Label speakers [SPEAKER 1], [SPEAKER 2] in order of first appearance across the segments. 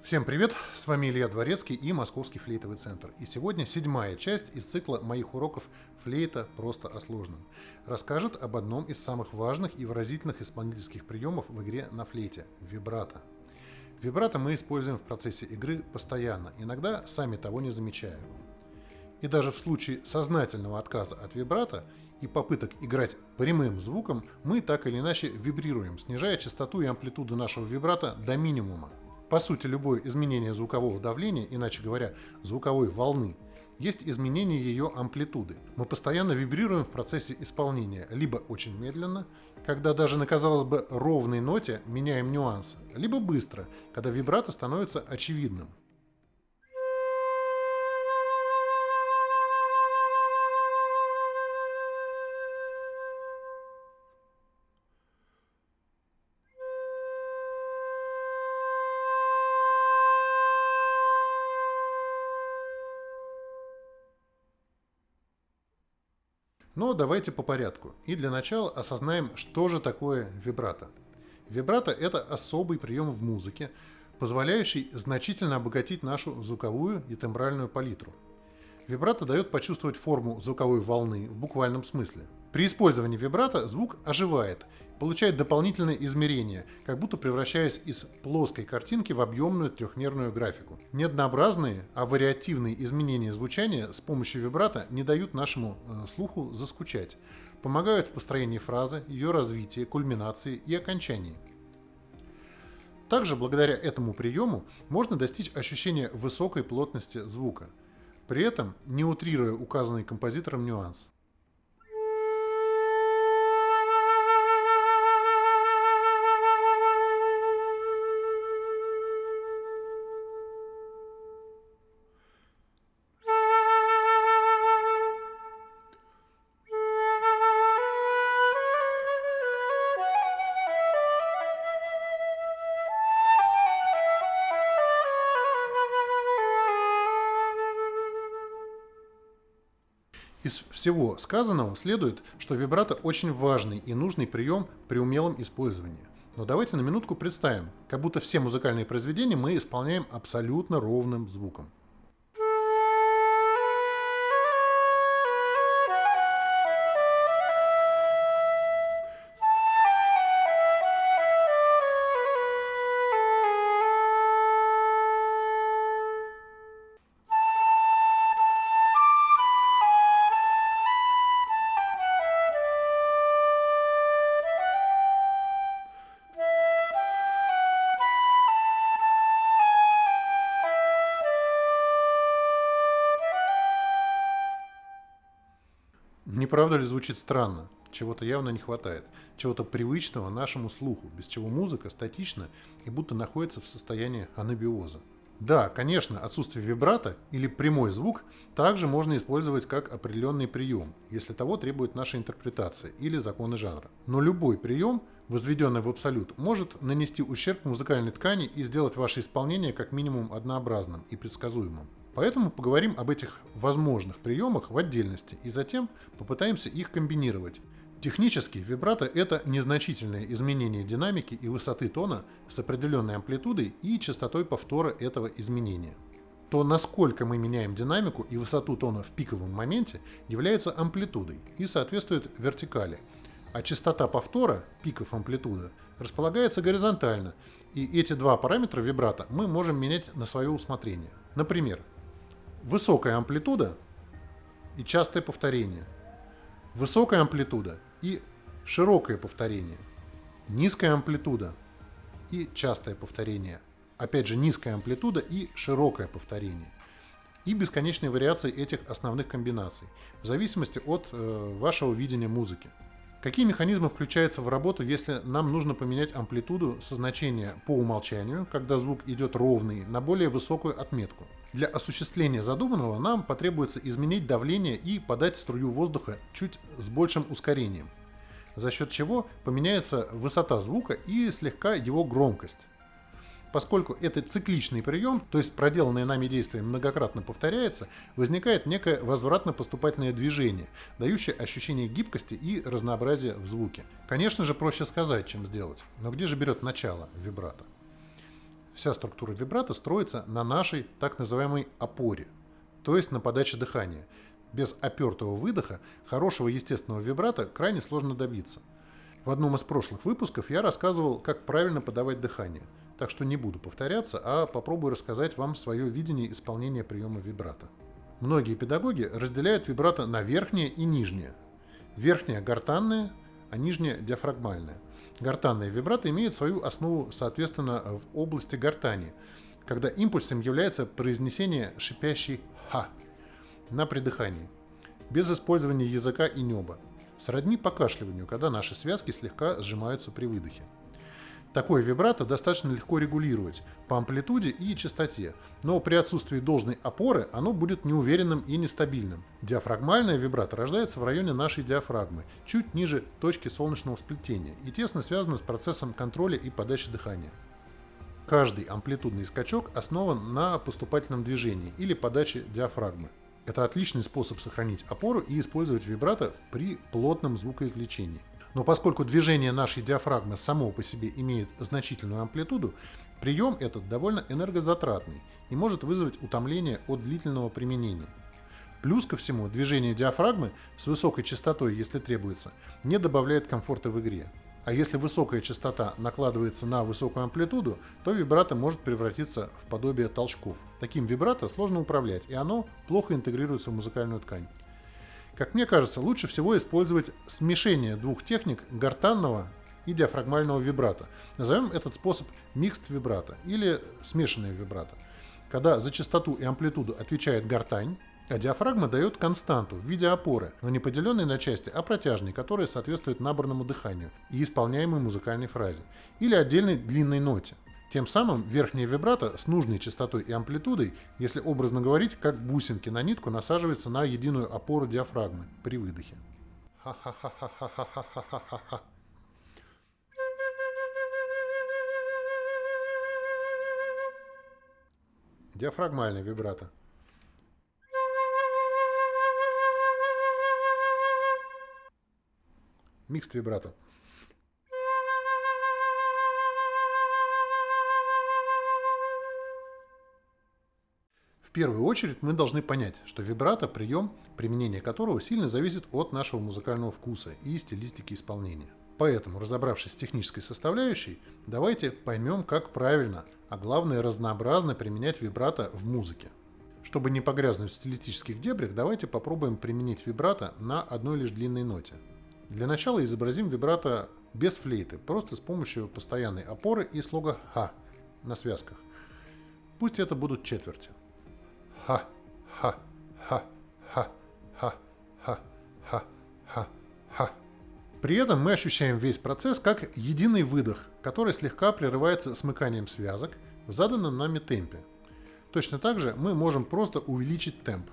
[SPEAKER 1] Всем привет! С вами Илья Дворецкий и Московский флейтовый центр. И сегодня 7-я часть из цикла моих уроков «Флейта просто о сложном». Расскажет об одном из самых важных и выразительных исполнительских приемов в игре на флейте – вибрато. Вибрато мы используем в процессе игры постоянно, иногда сами того не замечая. И даже в случае сознательного отказа от вибрато и попыток играть прямым звуком, мы так или иначе вибрируем, снижая частоту и амплитуду нашего вибрато до минимума. По сути, любое изменение звукового давления, иначе говоря, звуковой волны, есть изменение ее амплитуды. Мы постоянно вибрируем в процессе исполнения, либо очень медленно, когда даже на, казалось бы, ровной ноте меняем нюанс, либо быстро, когда вибрато становится очевидным. Но давайте по порядку. И для начала осознаем, что же такое вибрато. Вибрато – это особый прием в музыке, позволяющий значительно обогатить нашу звуковую и тембральную палитру. Вибрато дает почувствовать форму звуковой волны в буквальном смысле. При использовании вибрато звук оживает, получает дополнительное измерение, как будто превращаясь из плоской картинки в объемную трехмерную графику. Не однообразные, а вариативные изменения звучания с помощью вибрато не дают нашему слуху заскучать, помогают в построении фразы, ее развитии, кульминации и окончании. Также благодаря этому приему можно достичь ощущения высокой плотности звука, при этом не утрируя указанный композитором нюанс. Из всего сказанного следует, что вибрато очень важный и нужный прием при умелом использовании. Но давайте на минутку представим, как будто все музыкальные произведения мы исполняем абсолютно ровным звуком. Не правда ли звучит странно? Чего-то явно не хватает. Чего-то привычного нашему слуху, без чего музыка статична и будто находится в состоянии анабиоза. Да, конечно, отсутствие вибрато или прямой звук также можно использовать как определенный прием, если того требует наша интерпретация или законы жанра. Но любой прием, возведенный в абсолют, может нанести ущерб музыкальной ткани и сделать ваше исполнение как минимум однообразным и предсказуемым. Поэтому поговорим об этих возможных приемах в отдельности и затем попытаемся их комбинировать. Технически вибрато – это незначительное изменение динамики и высоты тона с определенной амплитудой и частотой повтора этого изменения. То, насколько мы меняем динамику и высоту тона в пиковом моменте, является амплитудой и соответствует вертикали, а частота повтора, пиков амплитуда, располагается горизонтально, и эти два параметра вибрато мы можем менять на свое усмотрение. Например, высокая амплитуда и частое повторение. Высокая амплитуда и широкое повторение. Низкая амплитуда и частое повторение. Опять же, низкая амплитуда и широкое повторение. И бесконечные вариации этих основных комбинаций, в зависимости от вашего видения музыки. Какие механизмы включаются в работу, если нам нужно поменять амплитуду со значения по умолчанию, когда звук идет ровный, на более высокую отметку? Для осуществления задуманного нам потребуется изменить давление и подать струю воздуха чуть с большим ускорением, за счет чего поменяется высота звука и слегка его громкость. Поскольку это цикличный прием, то есть проделанное нами действие многократно повторяется, возникает некое возвратно-поступательное движение, дающее ощущение гибкости и разнообразия в звуке. Конечно же, проще сказать, чем сделать, но где же берет начало вибрато? Вся структура вибрато строится на нашей так называемой опоре, то есть на подаче дыхания. Без опертого выдоха хорошего естественного вибрато крайне сложно добиться. В одном из прошлых выпусков я рассказывал, как правильно подавать дыхание, так что не буду повторяться, а попробую рассказать вам свое видение исполнения приема вибрато. Многие педагоги разделяют вибрато на верхнее и нижнее. Верхнее – гортанное, а нижнее – диафрагмальное. Гортанное вибрато имеет свою основу, соответственно, в области гортани, когда импульсом является произнесение шипящей «ха» на придыхании, без использования языка и неба, сродни покашливанию, когда наши связки слегка сжимаются при выдохе. Такое вибрато достаточно легко регулировать по амплитуде и частоте, но при отсутствии должной опоры оно будет неуверенным и нестабильным. Диафрагмальное вибрато рождается в районе нашей диафрагмы, чуть ниже точки солнечного сплетения, и тесно связано с процессом контроля и подачи дыхания. Каждый амплитудный скачок основан на поступательном движении или подаче диафрагмы. Это отличный способ сохранить опору и использовать вибрато при плотном звукоизвлечении. Но поскольку движение нашей диафрагмы само по себе имеет значительную амплитуду, прием этот довольно энергозатратный и может вызвать утомление от длительного применения. Плюс ко всему, движение диафрагмы с высокой частотой, если требуется, не добавляет комфорта в игре. А если высокая частота накладывается на высокую амплитуду, то вибрато может превратиться в подобие толчков. Таким вибрато сложно управлять, и оно плохо интегрируется в музыкальную ткань. Как мне кажется, лучше всего использовать смешение двух техник гортанного и диафрагмального вибрато. Назовем этот способ микст вибрато или смешанное вибрато, когда за частоту и амплитуду отвечает гортань, а диафрагма дает константу в виде опоры, но не поделенной на части, а протяжной, которая соответствует наборному дыханию и исполняемой музыкальной фразе, или отдельной длинной ноте. Тем самым верхняя вибрато с нужной частотой и амплитудой, если образно говорить, как бусинки на нитку, насаживается на единую опору диафрагмы при выдохе. Ха-ха-ха-ха-ха-ха-ха-ха-ха. Диафрагмальная вибрато. Микст вибрато. В первую очередь мы должны понять, что вибрато – прием, применение которого сильно зависит от нашего музыкального вкуса и стилистики исполнения. Поэтому, разобравшись с технической составляющей, давайте поймем, как правильно, а главное разнообразно применять вибрато в музыке. Чтобы не погрязнуть в стилистических дебрях, давайте попробуем применить вибрато на одной лишь длинной ноте. Для начала изобразим вибрато без флейты, просто с помощью постоянной опоры и слога «ха» на связках. Пусть это будут четверти. Ха, ха, ха, ха, ха, ха, ха, ха, ха. При этом мы ощущаем весь процесс как единый выдох, который слегка прерывается смыканием связок в заданном нами темпе. Точно так же мы можем просто увеличить темп.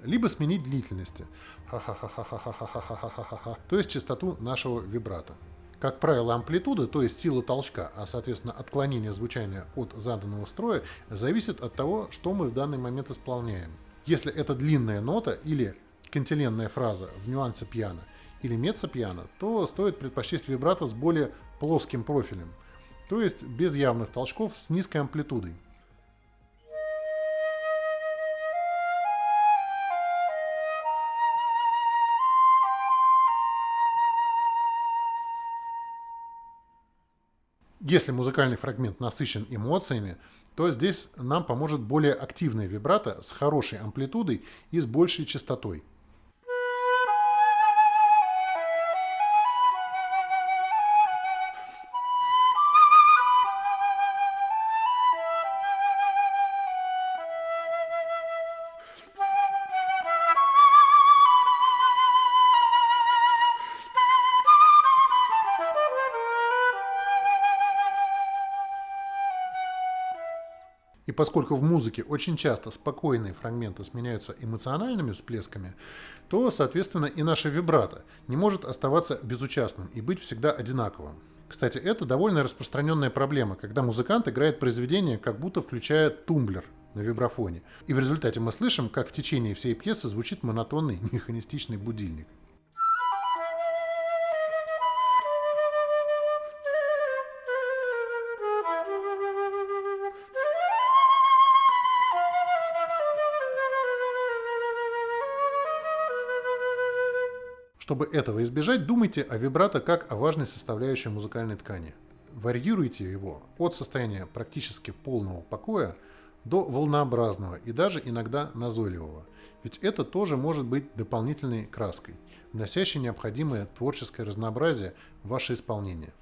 [SPEAKER 1] Либо сменить длительности, то есть частоту нашего вибрато. Как правило, амплитуда, то есть сила толчка, а соответственно отклонение звучания от заданного строя, зависит от того, что мы в данный момент исполняем. Если это длинная нота или кантиленная фраза в нюансе пиано или меццо-пиано, то стоит предпочесть вибрато с более плоским профилем, то есть без явных толчков с низкой амплитудой. Если музыкальный фрагмент насыщен эмоциями, то здесь нам поможет более активная вибрато с хорошей амплитудой и с большей частотой. И поскольку в музыке очень часто спокойные фрагменты сменяются эмоциональными всплесками, то, соответственно, и наше вибрато не может оставаться безучастным и быть всегда одинаковым. Кстати, это довольно распространенная проблема, когда музыкант играет произведение, как будто включая тумблер на вибрафоне. И в результате мы слышим, как в течение всей пьесы звучит монотонный механистичный будильник. Чтобы этого избежать, думайте о вибрато как о важной составляющей музыкальной ткани. Варьируйте его от состояния практически полного покоя до волнообразного и даже иногда назойливого. Ведь это тоже может быть дополнительной краской, вносящей необходимое творческое разнообразие в ваше исполнение.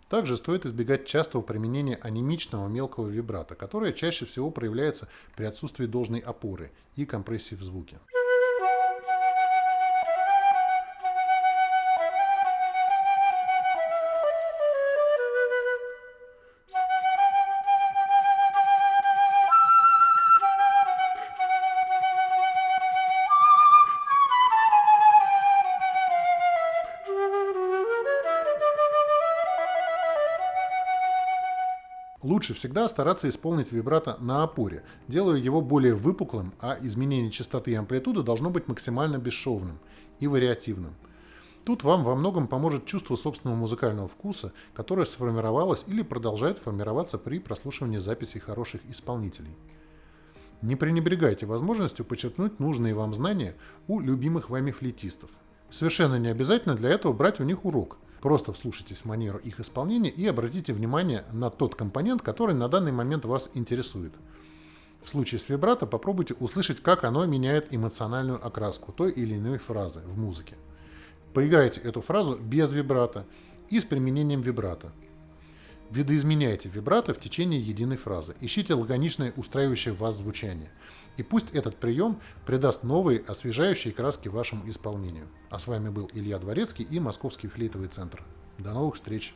[SPEAKER 1] Также стоит избегать частого применения анемичного мелкого вибрато, которое чаще всего проявляется при отсутствии должной опоры и компрессии в звуке. Лучше всегда стараться исполнить вибрато на опоре, делая его более выпуклым, а изменение частоты и амплитуды должно быть максимально бесшовным и вариативным. Тут вам во многом поможет чувство собственного музыкального вкуса, которое сформировалось или продолжает формироваться при прослушивании записей хороших исполнителей. Не пренебрегайте возможностью почерпнуть нужные вам знания у любимых вами флейтистов. Совершенно не обязательно для этого брать у них урок. Просто вслушайтесь в манеру их исполнения и обратите внимание на тот компонент, который на данный момент вас интересует. В случае с вибрато попробуйте услышать, как оно меняет эмоциональную окраску той или иной фразы в музыке. Поиграйте эту фразу без вибрато и с применением вибрато. Видоизменяйте вибрато в течение единой фразы. Ищите лаконичное, устраивающее вас звучание. И пусть этот прием придаст новые, освежающие краски вашему исполнению. А с вами был Илья Дворецкий и Московский флейтовый центр. До новых встреч!